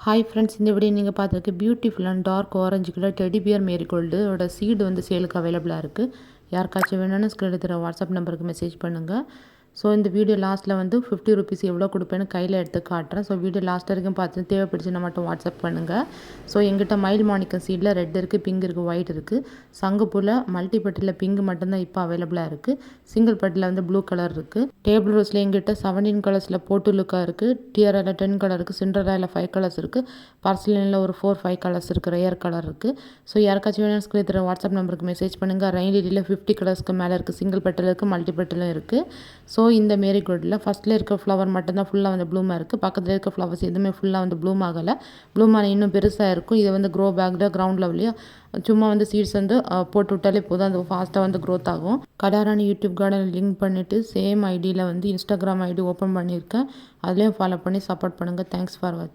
Hi friends, இந்த video நீங்கள் பார்த்துருக்கு beautiful and dark orange colour teddy bear மேரிகோல்டோட சீடு வந்து சேலுக்கு அவைலபிளாக இருக்குது. யாருக்காச்சும் வேணும்னு ஸ்க்ரீன் எடுத்துகிற வாட்ஸ்அப் நம்பருக்கு மெசேஜ் பண்ணுங்கள். ஸோ இந்த வீடியோ லாஸ்ட்டில் வந்து 50 ருபீஸ் எவ்வளோ கொடுப்பேன்னு கையில் எடுத்து காட்டுறேன். ஸோ வீடியோ லாஸ்ட் வரைக்கும் பார்த்து தேவைப்படுச்சுன்னா மட்டும் வாட்ஸ்அப் பண்ணுங்கள். ஸோ எங்கிட்ட மயில் மாணிக்கம் சீடில் ரெட் இருக்குது, பிங்க் இருக்குது, ஒயிட் இருக்குது. சங்குப்பூவில் மல்டிபட்டியில் பிங்க் மட்டும்தான் இப்போ அவைலபிளாக இருக்குது. சிங்கிள் பட்டில் வந்து ப்ளூ கலர் இருக்குது. டேபிள் ரோஸில் எங்கிட்ட 17 கலர்ஸில் போட்டு லுக்காக இருக்குது. டியரில் 10 கலர் இருக்குது. சிண்ட்ரெல்லாவில் 5 கலர்ஸ் இருக்குது. பர்சலினில் ஒரு 4-5 கலர்ஸ் இருக்குது. ரேர் கலர் இருக்குது. ஸோ யாருக்காச்சும் வேணும் ஸ்க்ரீன் தர வாட்ஸ்அப் நம்பருக்கு மெசேஜ் பண்ணுங்கள். ரெயின்லியில் 50 கலர்ஸ்க்கு மேலே இருக்குது. சிங்கிள் பட்டில் இருக்குது, மல்டி பட்டிலும் இருக்குது. ஸோ இந்த மேரிகோல்டில் ஃபஸ்ட்டில் இருக்க ஃப்ளவர் மட்டும்தான் ஃபுல்லாக வந்து ப்ளூமாக இருக்குது. பக்கத்தில் இருக்க ஃப்ளவர்ஸ் எதுவுமே ஃபுல்லாக வந்து ப்ளூம் ஆகலை. ப்ளூமான இன்னும் பெருசாக இருக்கும். இதை வந்து க்ரோ பேக்கில் கிரவுண்ட் லெவலையும் சும்மா வந்து சீட்ஸ் வந்து போட்டு விட்டாலே போதும், அது ஃபாஸ்ட்டாக வந்து க்ரோத் ஆகும். கடாராணி யூடியூப் கார்டன் லிங்க் பண்ணிவிட்டு சேம் ஐடியில் வந்து இன்ஸ்டாகிராம் ஐடி ஓப்பன் பண்ணியிருக்கேன். அதுலேயும் ஃபாலோ பண்ணி சப்போர்ட் பண்ணுங்கள். தேங்க்ஸ் ஃபார் வாட்சிங்.